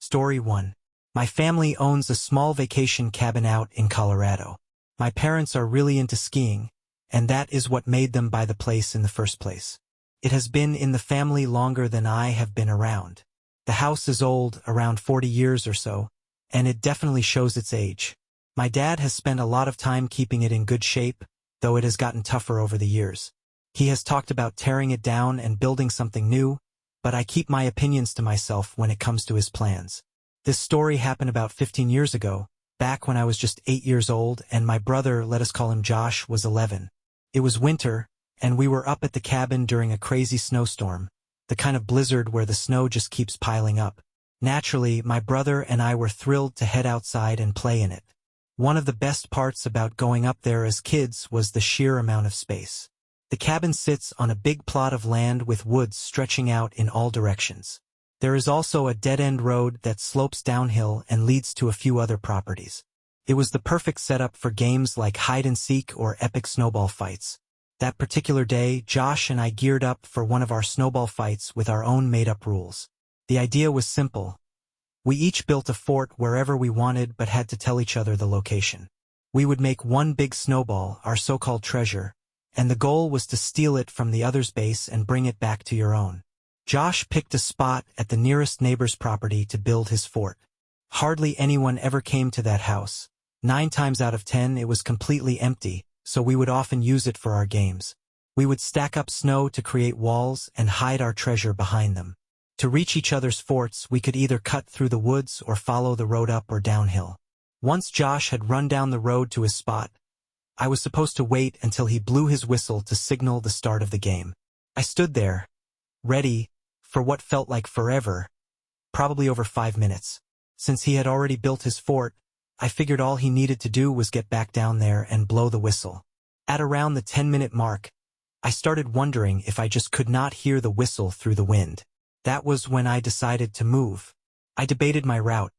Story 1. My family owns a small vacation cabin out in Colorado. My parents are really into skiing, and that is what made them buy the place in the first place. It has been in the family longer than I have been around. The house is old, around 40 years or so, and it definitely shows its age. My dad has spent a lot of time keeping it in good shape, though it has gotten tougher over the years. He has talked about tearing it down and building something new, but I keep my opinions to myself when it comes to his plans. This story happened about 15 years ago, back when I was just 8 years old and my brother, let us call him Josh, was 11. It was winter, and we were up at the cabin during a crazy snowstorm, the kind of blizzard where the snow just keeps piling up. Naturally, my brother and I were thrilled to head outside and play in it. One of the best parts about going up there as kids was the sheer amount of space. The cabin sits on a big plot of land with woods stretching out in all directions. There is also a dead-end road that slopes downhill and leads to a few other properties. It was the perfect setup for games like hide-and-seek or epic snowball fights. That particular day, Josh and I geared up for one of our snowball fights with our own made-up rules. The idea was simple. We each built a fort wherever we wanted but had to tell each other the location. We would make one big snowball, our so-called treasure, and the goal was to steal it from the other's base and bring it back to your own. Josh picked a spot at the nearest neighbor's property to build his fort. Hardly anyone ever came to that house. 9 times out of 10 it was completely empty, so we would often use it for our games. We would stack up snow to create walls and hide our treasure behind them. To reach each other's forts, we could either cut through the woods or follow the road up or downhill. Once Josh had run down the road to his spot, I was supposed to wait until he blew his whistle to signal the start of the game. I stood there, ready, for what felt like forever, probably over 5 minutes. Since he had already built his fort, I figured all he needed to do was get back down there and blow the whistle. At around the 10-minute mark, I started wondering if I just could not hear the whistle through the wind. That was when I decided to move. I debated my route.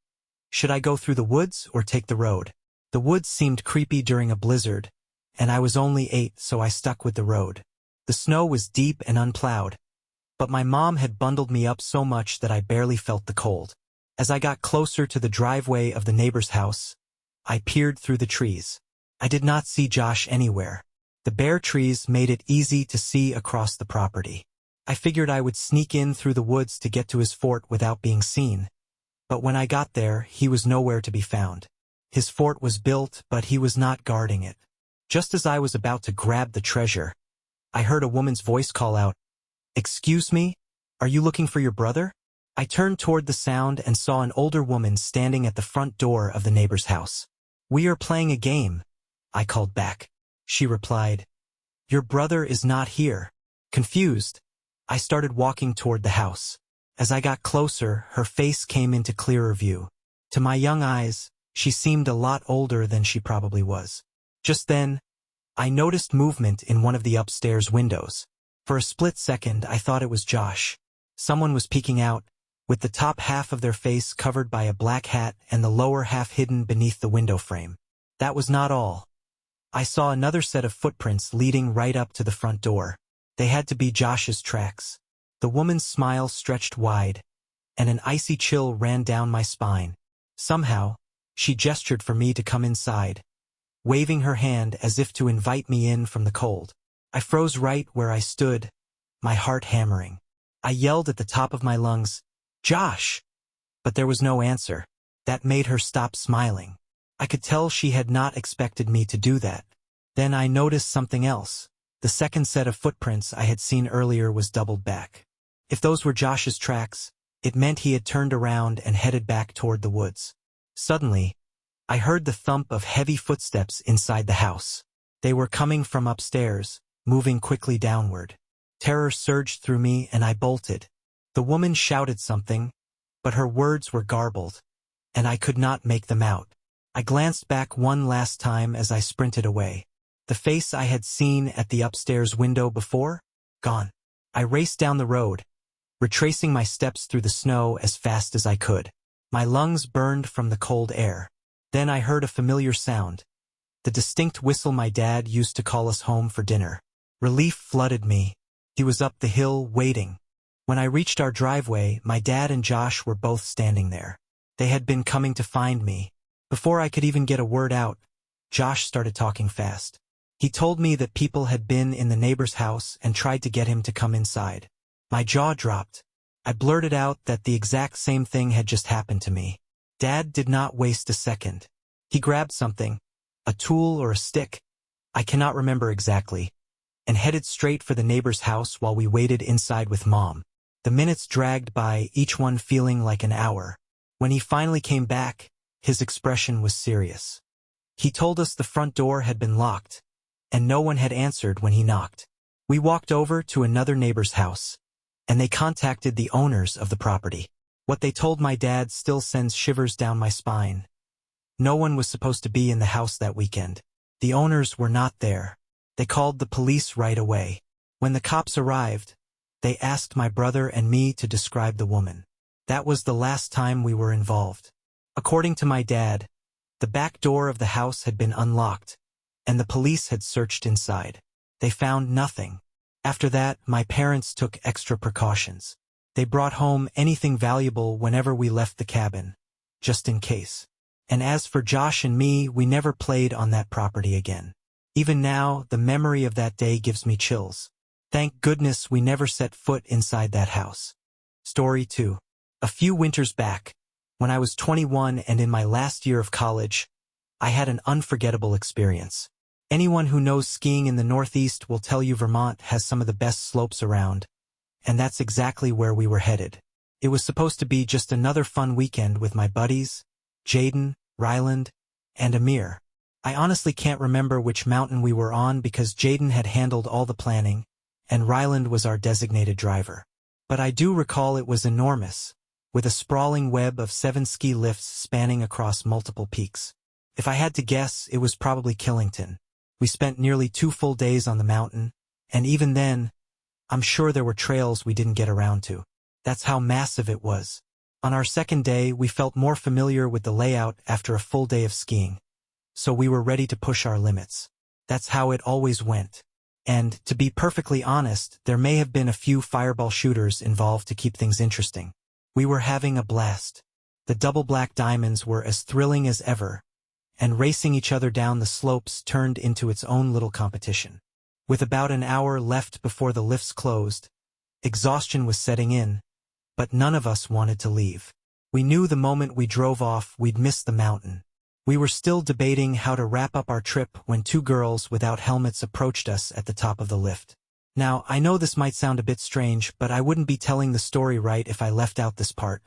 Should I go through the woods or take the road? The woods seemed creepy during a blizzard, and I was only 8, so I stuck with the road. The snow was deep and unplowed, but my mom had bundled me up so much that I barely felt the cold. As I got closer to the driveway of the neighbor's house, I peered through the trees. I did not see Josh anywhere. The bare trees made it easy to see across the property. I figured I would sneak in through the woods to get to his fort without being seen. But when I got there, he was nowhere to be found. His fort was built, but he was not guarding it. Just as I was about to grab the treasure, I heard a woman's voice call out, "Excuse me? Are you looking for your brother?" I turned toward the sound and saw an older woman standing at the front door of the neighbor's house. "We are playing a game," I called back. She replied, "Your brother is not here." Confused, I started walking toward the house. As I got closer, her face came into clearer view. To my young eyes, she seemed a lot older than she probably was. Just then, I noticed movement in one of the upstairs windows. For a split second, I thought it was Josh. Someone was peeking out, with the top half of their face covered by a black hat and the lower half hidden beneath the window frame. That was not all. I saw another set of footprints leading right up to the front door. They had to be Josh's tracks. The woman's smile stretched wide, and an icy chill ran down my spine. Somehow, she gestured for me to come inside, waving her hand as if to invite me in from the cold. I froze right where I stood, my heart hammering. I yelled at the top of my lungs, "Josh!" But there was no answer. That made her stop smiling. I could tell she had not expected me to do that. Then I noticed something else. The second set of footprints I had seen earlier was doubled back. If those were Josh's tracks, it meant he had turned around and headed back toward the woods. Suddenly, I heard the thump of heavy footsteps inside the house. They were coming from upstairs, moving quickly downward. Terror surged through me and I bolted. The woman shouted something, but her words were garbled, and I could not make them out. I glanced back one last time as I sprinted away. The face I had seen at the upstairs window before? Gone. I raced down the road, retracing my steps through the snow as fast as I could. My lungs burned from the cold air. Then I heard a familiar sound, the distinct whistle my dad used to call us home for dinner. Relief flooded me. He was up the hill, waiting. When I reached our driveway, my dad and Josh were both standing there. They had been coming to find me. Before I could even get a word out, Josh started talking fast. He told me that people had been in the neighbor's house and tried to get him to come inside. My jaw dropped. I blurted out that the exact same thing had just happened to me. Dad did not waste a second. He grabbed something, a tool or a stick, I cannot remember exactly, and headed straight for the neighbor's house while we waited inside with Mom. The minutes dragged by, each one feeling like an hour. When he finally came back, his expression was serious. He told us the front door had been locked, and no one had answered when he knocked. We walked over to another neighbor's house, and they contacted the owners of the property. What they told my dad still sends shivers down my spine. No one was supposed to be in the house that weekend. The owners were not there. They called the police right away. When the cops arrived, they asked my brother and me to describe the woman. That was the last time we were involved. According to my dad, the back door of the house had been unlocked, and the police had searched inside. They found nothing. After that, my parents took extra precautions. They brought home anything valuable whenever we left the cabin, just in case. And as for Josh and me, we never played on that property again. Even now, the memory of that day gives me chills. Thank goodness we never set foot inside that house. Story 2. A few winters back, when I was 21 and in my last year of college, I had an unforgettable experience. Anyone who knows skiing in the Northeast will tell you Vermont has some of the best slopes around, and that's exactly where we were headed. It was supposed to be just another fun weekend with my buddies, Jaden, Ryland, and Amir. I honestly can't remember which mountain we were on because Jaden had handled all the planning, and Ryland was our designated driver. But I do recall it was enormous, with a sprawling web of 7 ski lifts spanning across multiple peaks. If I had to guess, it was probably Killington. We spent nearly 2 full days on the mountain, and even then, I'm sure there were trails we didn't get around to. That's how massive it was. On our second day, we felt more familiar with the layout after a full day of skiing, so we were ready to push our limits. That's how it always went. And, to be perfectly honest, there may have been a few fireball shooters involved to keep things interesting. We were having a blast. The double black diamonds were as thrilling as ever, and racing each other down the slopes turned into its own little competition. With about an hour left before the lifts closed, exhaustion was setting in, but none of us wanted to leave. We knew the moment we drove off we'd miss the mountain. We were still debating how to wrap up our trip when 2 girls without helmets approached us at the top of the lift. Now, I know this might sound a bit strange, but I wouldn't be telling the story right if I left out this part.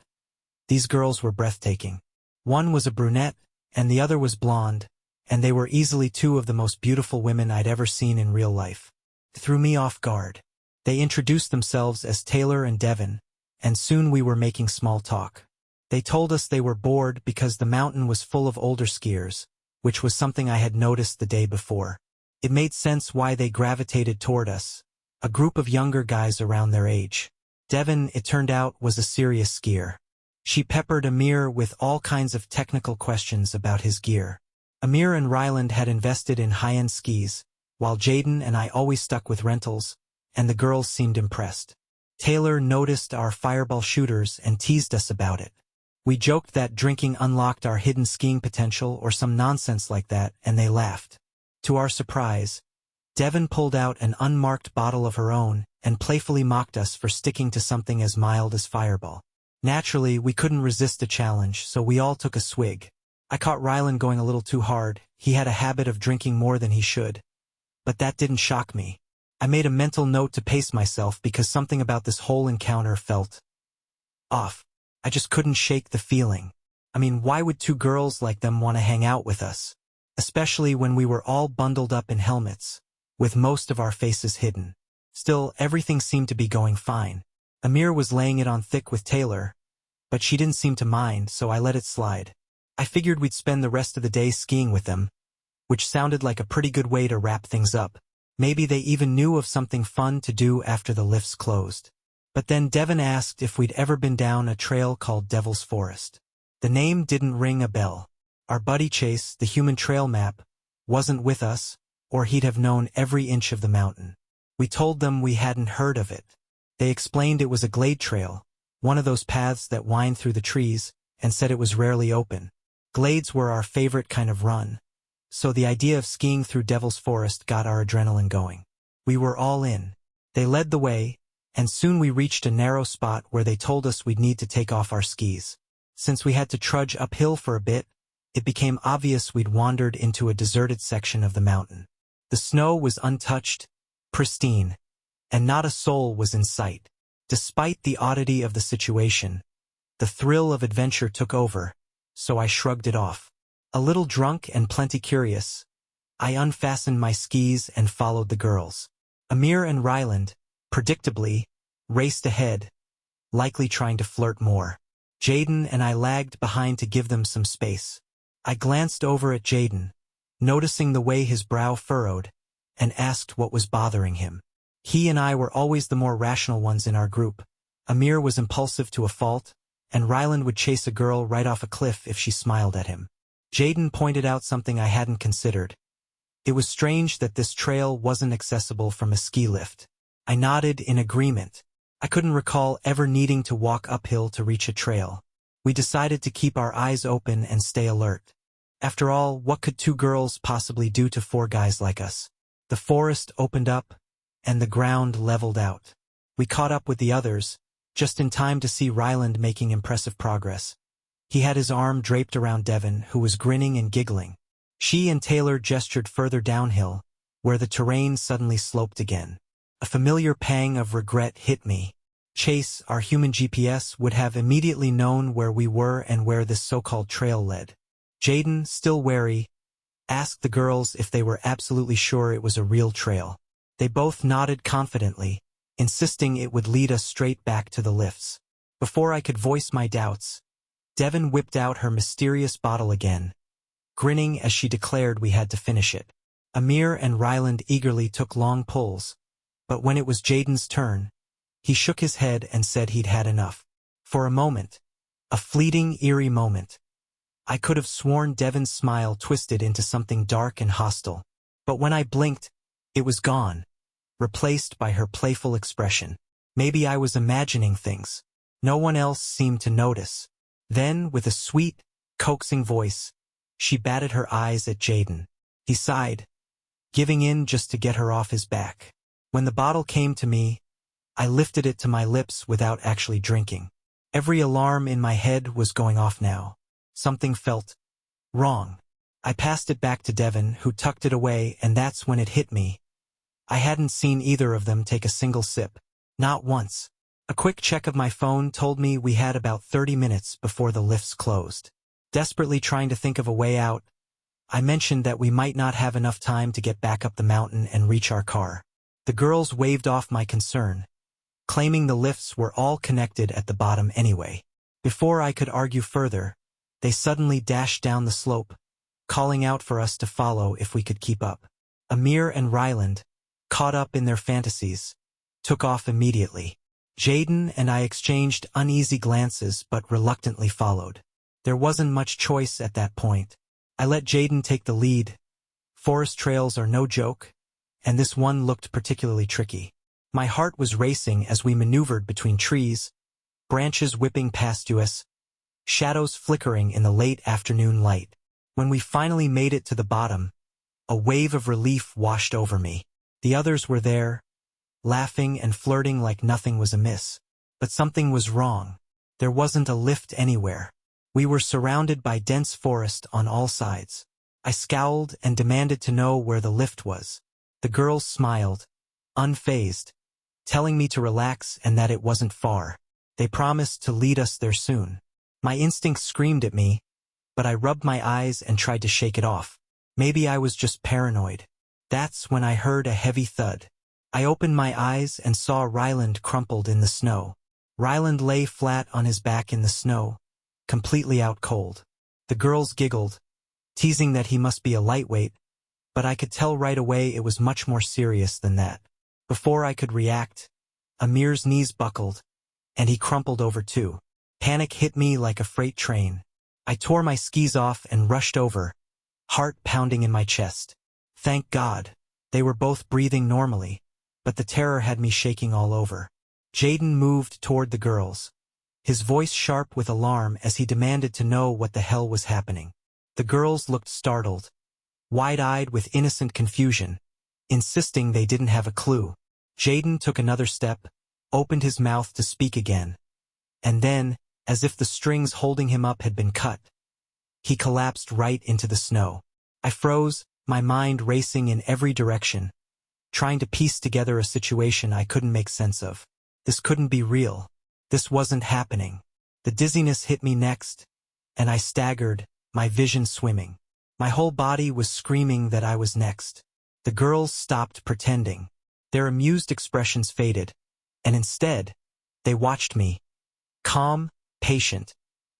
These girls were breathtaking. One was a brunette, and the other was blonde, and they were easily 2 of the most beautiful women I'd ever seen in real life. It threw me off guard. They introduced themselves as Taylor and Devin, and soon we were making small talk. They told us they were bored because the mountain was full of older skiers, which was something I had noticed the day before. It made sense why they gravitated toward us, a group of younger guys around their age. Devin, it turned out, was a serious skier. She peppered Amir with all kinds of technical questions about his gear. Amir and Ryland had invested in high-end skis, while Jaden and I always stuck with rentals, and the girls seemed impressed. Taylor noticed our fireball shooters and teased us about it. We joked that drinking unlocked our hidden skiing potential or some nonsense like that, and they laughed. To our surprise, Devin pulled out an unmarked bottle of her own and playfully mocked us for sticking to something as mild as fireball. Naturally, we couldn't resist the challenge, so we all took a swig. I caught Ryland going a little too hard. He had a habit of drinking more than he should. But that didn't shock me. I made a mental note to pace myself because something about this whole encounter felt off. I just couldn't shake the feeling. I mean, why would 2 girls like them want to hang out with us? Especially when we were all bundled up in helmets, with most of our faces hidden. Still, everything seemed to be going fine. Amir was laying it on thick with Taylor, but she didn't seem to mind, so I let it slide. I figured we'd spend the rest of the day skiing with them, which sounded like a pretty good way to wrap things up. Maybe they even knew of something fun to do after the lifts closed. But then Devin asked if we'd ever been down a trail called Devil's Forest. The name didn't ring a bell. Our buddy Chase, the human trail map, wasn't with us, or he'd have known every inch of the mountain. We told them we hadn't heard of it. They explained it was a glade trail, one of those paths that wind through the trees, and said it was rarely open. Glades were our favorite kind of run, so the idea of skiing through Devil's Forest got our adrenaline going. We were all in. They led the way, and soon we reached a narrow spot where they told us we'd need to take off our skis. Since we had to trudge uphill for a bit, it became obvious we'd wandered into a deserted section of the mountain. The snow was untouched, pristine, and not a soul was in sight. Despite the oddity of the situation, the thrill of adventure took over, so I shrugged it off. A little drunk and plenty curious, I unfastened my skis and followed the girls. Amir and Ryland, predictably, raced ahead, likely trying to flirt more. Jaden and I lagged behind to give them some space. I glanced over at Jaden, noticing the way his brow furrowed, and asked what was bothering him. He and I were always the more rational ones in our group. Amir was impulsive to a fault, and Ryland would chase a girl right off a cliff if she smiled at him. Jaden pointed out something I hadn't considered. It was strange that this trail wasn't accessible from a ski lift. I nodded in agreement. I couldn't recall ever needing to walk uphill to reach a trail. We decided to keep our eyes open and stay alert. After all, what could two girls possibly do to four guys like us? The forest opened up, and the ground leveled out. We caught up with the others, just in time to see Ryland making impressive progress. He had his arm draped around Devon, who was grinning and giggling. She and Taylor gestured further downhill, where the terrain suddenly sloped again. A familiar pang of regret hit me. Chase, our human GPS, would have immediately known where we were and where this so-called trail led. Jaden, still wary, asked the girls if they were absolutely sure it was a real trail. They both nodded confidently, insisting it would lead us straight back to the lifts. Before I could voice my doubts, Devon whipped out her mysterious bottle again, grinning as she declared we had to finish it. Amir and Ryland eagerly took long pulls, but when it was Jaden's turn, he shook his head and said he'd had enough. For a moment, a fleeting, eerie moment, I could have sworn Devon's smile twisted into something dark and hostile. But when I blinked, it was gone, replaced by her playful expression. Maybe I was imagining things. No one else seemed to notice. Then, with a sweet, coaxing voice, she batted her eyes at Jaden. He sighed, giving in just to get her off his back. When the bottle came to me, I lifted it to my lips without actually drinking. Every alarm in my head was going off now. Something felt wrong. I passed it back to Devon, who tucked it away, and that's when it hit me. I hadn't seen either of them take a single sip. Not once. A quick check of my phone told me we had about 30 minutes before the lifts closed. Desperately trying to think of a way out, I mentioned that we might not have enough time to get back up the mountain and reach our car. The girls waved off my concern, claiming the lifts were all connected at the bottom anyway. Before I could argue further, they suddenly dashed down the slope, calling out for us to follow if we could keep up. Amir and Ryland, caught up in their fantasies, took off immediately. Jaden and I exchanged uneasy glances but reluctantly followed. There wasn't much choice at that point. I let Jaden take the lead. Forest trails are no joke, and this one looked particularly tricky. My heart was racing as we maneuvered between trees, branches whipping past us, shadows flickering in the late afternoon light. When we finally made it to the bottom, a wave of relief washed over me. The others were there, laughing and flirting like nothing was amiss. But something was wrong. There wasn't a lift anywhere. We were surrounded by dense forest on all sides. I scowled and demanded to know where the lift was. The girls smiled, unfazed, telling me to relax and that it wasn't far. They promised to lead us there soon. My instincts screamed at me, but I rubbed my eyes and tried to shake it off. Maybe I was just paranoid. That's when I heard a heavy thud. I opened my eyes and saw Ryland crumpled in the snow. Ryland lay flat on his back in the snow, completely out cold. The girls giggled, teasing that he must be a lightweight, but I could tell right away it was much more serious than that. Before I could react, Amir's knees buckled, and he crumpled over too. Panic hit me like a freight train. I tore my skis off and rushed over, heart pounding in my chest. Thank God, they were both breathing normally, but the terror had me shaking all over. Jaden moved toward the girls, his voice sharp with alarm as he demanded to know what the hell was happening. The girls looked startled, wide-eyed with innocent confusion, insisting they didn't have a clue. Jaden took another step, opened his mouth to speak again, and then, as if the strings holding him up had been cut, he collapsed right into the snow. I froze, my mind racing in every direction, trying to piece together a situation I couldn't make sense of. This couldn't be real. This wasn't happening. The dizziness hit me next, and I staggered, my vision swimming. My whole body was screaming that I was next. The girls stopped pretending. Their amused expressions faded, and instead, they watched me, calm, patient,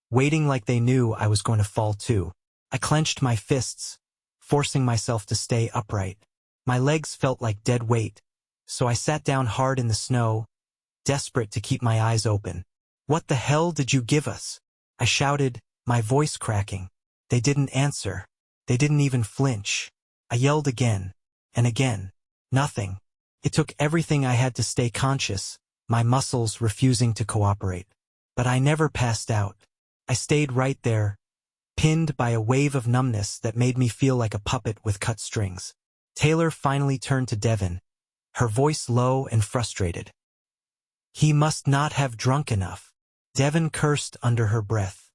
waiting like they knew I was going to fall too. I clenched my fists, forcing myself to stay upright. My legs felt like dead weight, so I sat down hard in the snow, desperate to keep my eyes open. "What the hell did you give us?" I shouted, my voice cracking. They didn't answer. They didn't even flinch. I yelled again, and again. Nothing. It took everything I had to stay conscious, my muscles refusing to cooperate. But I never passed out. I stayed right there, pinned by a wave of numbness that made me feel like a puppet with cut strings. Taylor finally turned to Devin, her voice low and frustrated. "He must not have drunk enough." Devin cursed under her breath.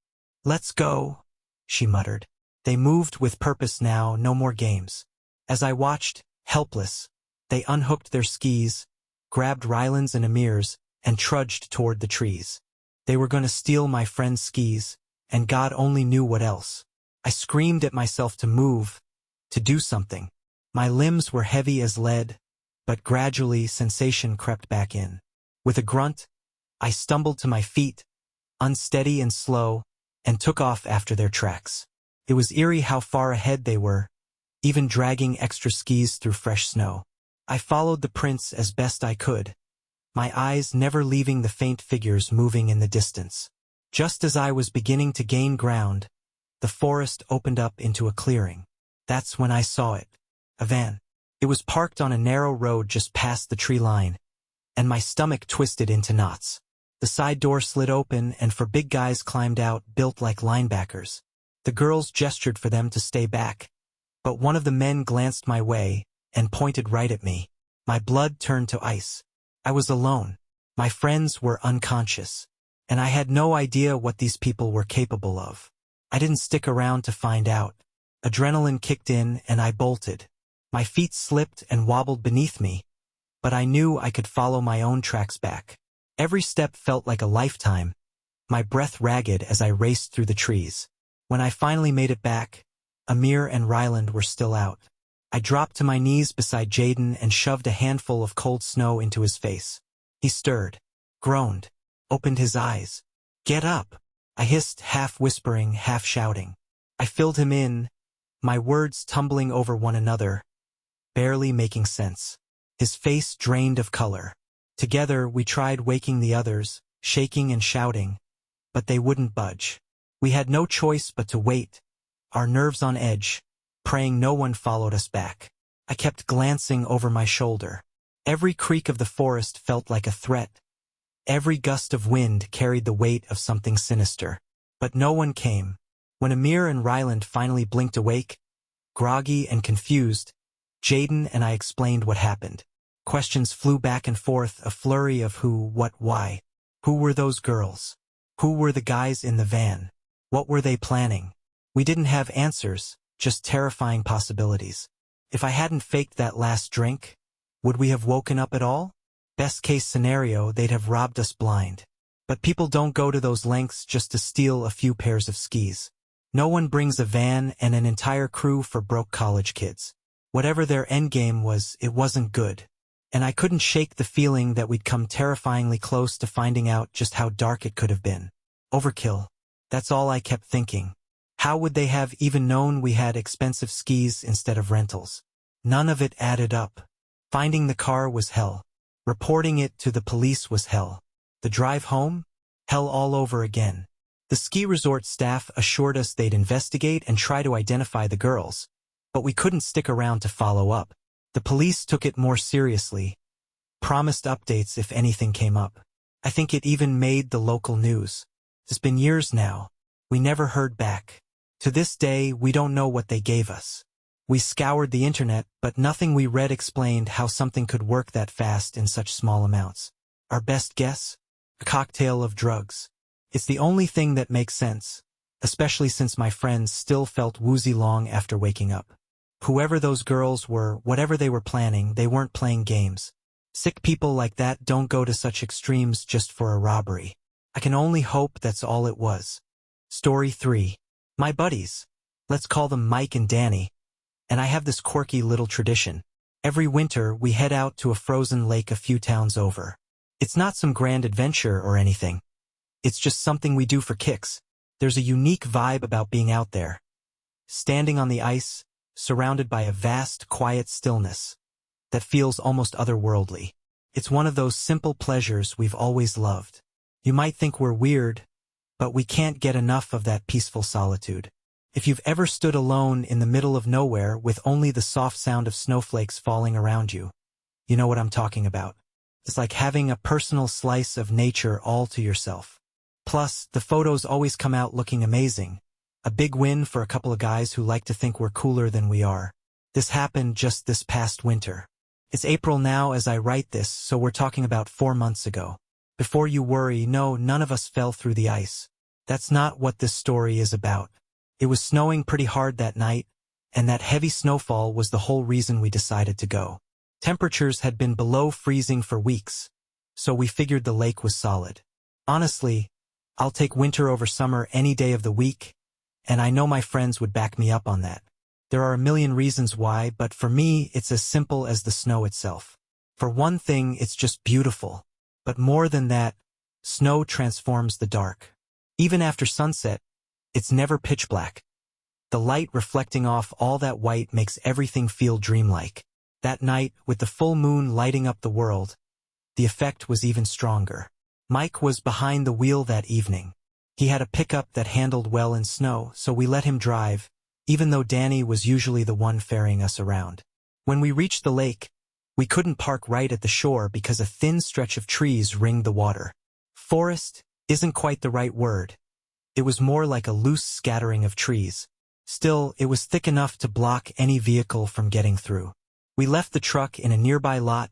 "Let's go," she muttered. They moved with purpose now, no more games. As I watched, helpless, they unhooked their skis, grabbed Ryland's and Amir's, and trudged toward the trees. They were going to steal my friend's skis, and God only knew what else. I screamed at myself to move, to do something. My limbs were heavy as lead, but gradually sensation crept back in. With a grunt, I stumbled to my feet, unsteady and slow, and took off after their tracks. It was eerie how far ahead they were, even dragging extra skis through fresh snow. I followed the prints as best I could, my eyes never leaving the faint figures moving in the distance. Just as I was beginning to gain ground, the forest opened up into a clearing. That's when I saw it. A van. It was parked on a narrow road just past the tree line, and my stomach twisted into knots. The side door slid open and four big guys climbed out, built like linebackers. The girls gestured for them to stay back, but one of the men glanced my way and pointed right at me. My blood turned to ice. I was alone. My friends were unconscious, and I had no idea what these people were capable of. I didn't stick around to find out. Adrenaline kicked in and I bolted. My feet slipped and wobbled beneath me, but I knew I could follow my own tracks back. Every step felt like a lifetime, my breath ragged as I raced through the trees. When I finally made it back, Amir and Ryland were still out. I dropped to my knees beside Jaden and shoved a handful of cold snow into his face. He stirred, groaned, opened his eyes. "Get up," I hissed, half whispering, half shouting. I filled him in, my words tumbling over one another, barely making sense. His face drained of color. Together we tried waking the others, shaking and shouting, but they wouldn't budge. We had no choice but to wait, our nerves on edge, praying no one followed us back. I kept glancing over my shoulder. Every creak of the forest felt like a threat. Every gust of wind carried the weight of something sinister. But no one came. When Amir and Ryland finally blinked awake, groggy and confused, Jaden and I explained what happened. Questions flew back and forth, a flurry of who, what, why. Who were those girls? Who were the guys in the van? What were they planning? We didn't have answers, just terrifying possibilities. If I hadn't faked that last drink, would we have woken up at all? Best case scenario, they'd have robbed us blind. But people don't go to those lengths just to steal a few pairs of skis. No one brings a van and an entire crew for broke college kids. Whatever their endgame was, it wasn't good. And I couldn't shake the feeling that we'd come terrifyingly close to finding out just how dark it could have been. Overkill. That's all I kept thinking. How would they have even known we had expensive skis instead of rentals? None of it added up. Finding the car was hell. Reporting it to the police was hell. The drive home? Hell all over again. The ski resort staff assured us they'd investigate and try to identify the girls, but we couldn't stick around to follow up. The police took it more seriously, promised updates if anything came up. I think it even made the local news. It's been years now. We never heard back. To this day, we don't know what they gave us. We scoured the internet, but nothing we read explained how something could work that fast in such small amounts. Our best guess? A cocktail of drugs. It's the only thing that makes sense, especially since my friends still felt woozy long after waking up. Whoever those girls were, whatever they were planning, they weren't playing games. Sick people like that don't go to such extremes just for a robbery. I can only hope that's all it was. Story 3. My buddies. Let's call them Mike and Danny. And I have this quirky little tradition. Every winter, we head out to a frozen lake a few towns over. It's not some grand adventure or anything. It's just something we do for kicks. There's a unique vibe about being out there. Standing on the ice, surrounded by a vast, quiet stillness that feels almost otherworldly. It's one of those simple pleasures we've always loved. You might think we're weird, but we can't get enough of that peaceful solitude. If you've ever stood alone in the middle of nowhere with only the soft sound of snowflakes falling around you, you know what I'm talking about. It's like having a personal slice of nature all to yourself. Plus, the photos always come out looking amazing. A big win for a couple of guys who like to think we're cooler than we are. This happened just this past winter. It's April now as I write this, so we're talking about 4 months ago. Before you worry, no, none of us fell through the ice. That's not what this story is about. It was snowing pretty hard that night, and that heavy snowfall was the whole reason we decided to go. Temperatures had been below freezing for weeks, so we figured the lake was solid. Honestly, I'll take winter over summer any day of the week, and I know my friends would back me up on that. There are a million reasons why, but for me, it's as simple as the snow itself. For one thing, it's just beautiful. But more than that, snow transforms the dark. Even after sunset, it's never pitch black. The light reflecting off all that white makes everything feel dreamlike. That night, with the full moon lighting up the world, the effect was even stronger. Mike was behind the wheel that evening. He had a pickup that handled well in snow, so we let him drive, even though Danny was usually the one ferrying us around. When we reached the lake, we couldn't park right at the shore because a thin stretch of trees ringed the water. Forest isn't quite the right word. It was more like a loose scattering of trees. Still, it was thick enough to block any vehicle from getting through. We left the truck in a nearby lot,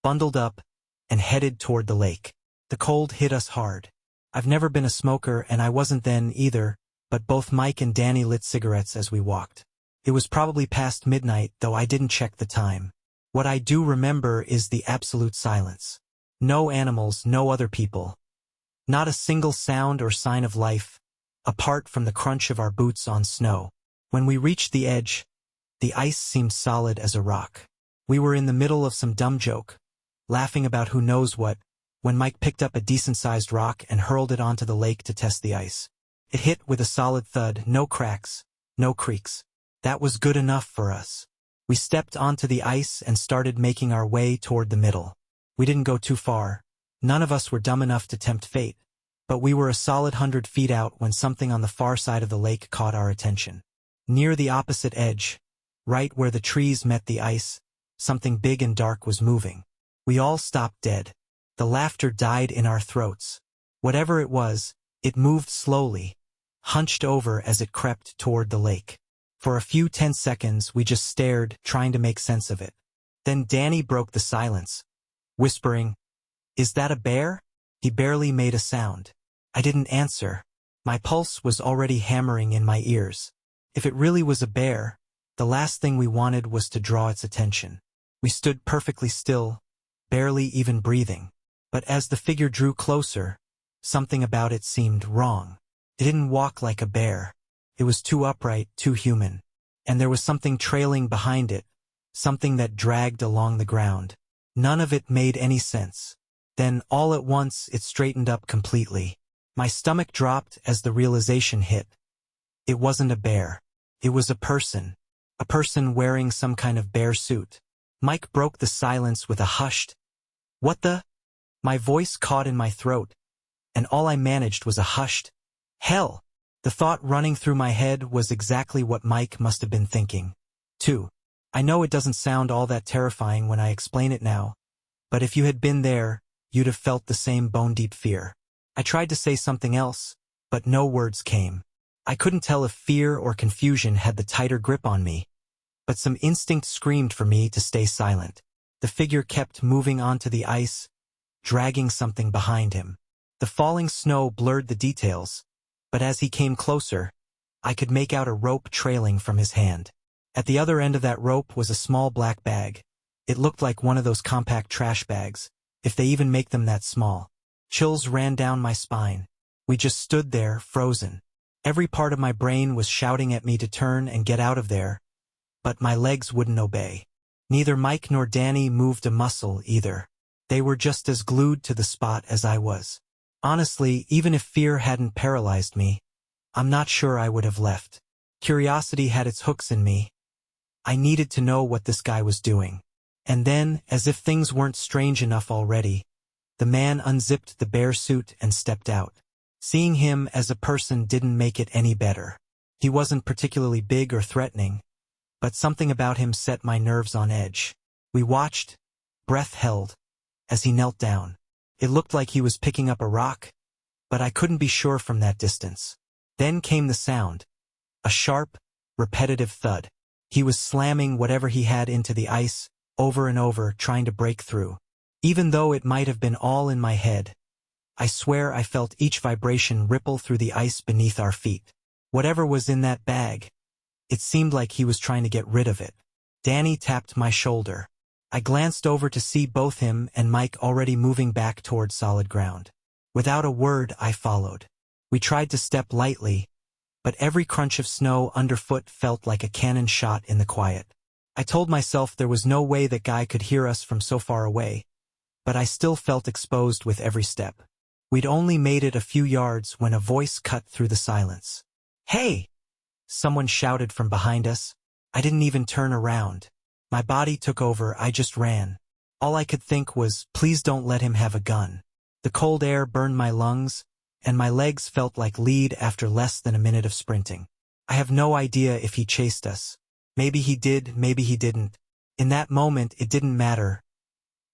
bundled up, and headed toward the lake. The cold hit us hard. I've never been a smoker, and I wasn't then either, but both Mike and Danny lit cigarettes as we walked. It was probably past midnight, though I didn't check the time. What I do remember is the absolute silence. No animals, no other people. Not a single sound or sign of life, apart from the crunch of our boots on snow. When we reached the edge, the ice seemed solid as a rock. We were in the middle of some dumb joke, laughing about who knows what, when Mike picked up a decent-sized rock and hurled it onto the lake to test the ice. It hit with a solid thud, no cracks, no creaks. That was good enough for us. We stepped onto the ice and started making our way toward the middle. We didn't go too far. None of us were dumb enough to tempt fate. But we were a solid 100 feet out when something on the far side of the lake caught our attention. Near the opposite edge, right where the trees met the ice, something big and dark was moving. We all stopped dead. The laughter died in our throats. Whatever it was, it moved slowly, hunched over as it crept toward the lake. For a few tense seconds, we just stared, trying to make sense of it. Then Danny broke the silence, whispering, "Is that a bear?" He barely made a sound. I didn't answer. My pulse was already hammering in my ears. If it really was a bear, the last thing we wanted was to draw its attention. We stood perfectly still, barely even breathing. But as the figure drew closer, something about it seemed wrong. It didn't walk like a bear. It was too upright, too human. And there was something trailing behind it, something that dragged along the ground. None of it made any sense. Then, all at once, it straightened up completely. My stomach dropped as the realization hit. It wasn't a bear. It was a person wearing some kind of bear suit. Mike broke the silence with a hushed, "What the?" My voice caught in my throat, and all I managed was a hushed, "Hell!" The thought running through my head was exactly what Mike must have been thinking, too. I know it doesn't sound all that terrifying when I explain it now, but if you had been there, you'd have felt the same bone-deep fear. I tried to say something else, but no words came. I couldn't tell if fear or confusion had the tighter grip on me, but some instinct screamed for me to stay silent. The figure kept moving onto the ice, dragging something behind him. The falling snow blurred the details, but as he came closer, I could make out a rope trailing from his hand. At the other end of that rope was a small black bag. It looked like one of those compact trash bags, if they even make them that small. Chills ran down my spine. We just stood there, frozen. Every part of my brain was shouting at me to turn and get out of there, but my legs wouldn't obey. Neither Mike nor Danny moved a muscle either. They were just as glued to the spot as I was. Honestly, even if fear hadn't paralyzed me, I'm not sure I would have left. Curiosity had its hooks in me. I needed to know what this guy was doing. And then, as if things weren't strange enough already, the man unzipped the bear suit and stepped out. Seeing him as a person didn't make it any better. He wasn't particularly big or threatening, but something about him set my nerves on edge. We watched, breath held, as he knelt down. It looked like he was picking up a rock, but I couldn't be sure from that distance. Then came the sound. A sharp, repetitive thud. He was slamming whatever he had into the ice, over and over, trying to break through. Even though it might have been all in my head, I swear I felt each vibration ripple through the ice beneath our feet. Whatever was in that bag, it seemed like he was trying to get rid of it. Danny tapped my shoulder. I glanced over to see both him and Mike already moving back toward solid ground. Without a word, I followed. We tried to step lightly, but every crunch of snow underfoot felt like a cannon shot in the quiet. I told myself there was no way that guy could hear us from so far away, but I still felt exposed with every step. We'd only made it a few yards when a voice cut through the silence. "Hey!" Someone shouted from behind us. I didn't even turn around. My body took over, I just ran. All I could think was, please don't let him have a gun. The cold air burned my lungs, and my legs felt like lead after less than a minute of sprinting. I have no idea if he chased us. Maybe he did, maybe he didn't. In that moment, it didn't matter.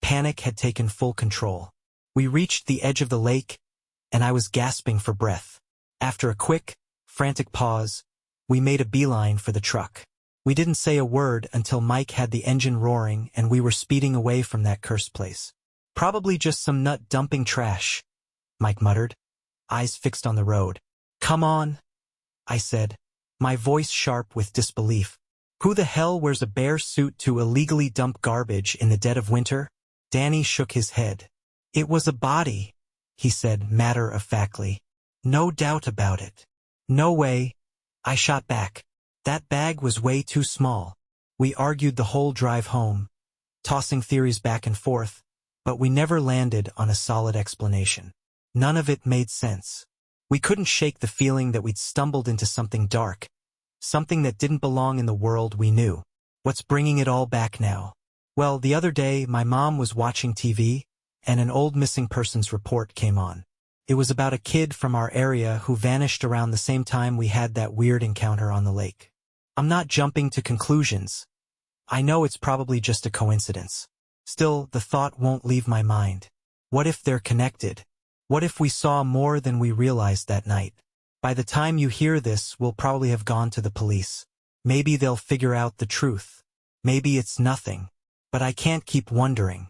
Panic had taken full control. We reached the edge of the lake, and I was gasping for breath. After a quick, frantic pause, we made a beeline for the truck. We didn't say a word until Mike had the engine roaring and we were speeding away from that cursed place. "Probably just some nut dumping trash," Mike muttered, eyes fixed on the road. "Come on," I said, my voice sharp with disbelief. "Who the hell wears a bear suit to illegally dump garbage in the dead of winter?" Danny shook his head. "It was a body," he said matter-of-factly. "No doubt about it." "No way," I shot back. "That bag was way too small." We argued the whole drive home, tossing theories back and forth, but we never landed on a solid explanation. None of it made sense. We couldn't shake the feeling that we'd stumbled into something dark, something that didn't belong in the world we knew. What's bringing it all back now? Well, the other day, my mom was watching TV, and an old missing persons report came on. It was about a kid from our area who vanished around the same time we had that weird encounter on the lake. I'm not jumping to conclusions. I know it's probably just a coincidence. Still, the thought won't leave my mind. What if they're connected? What if we saw more than we realized that night? By the time you hear this, we'll probably have gone to the police. Maybe they'll figure out the truth. Maybe it's nothing. But I can't keep wondering.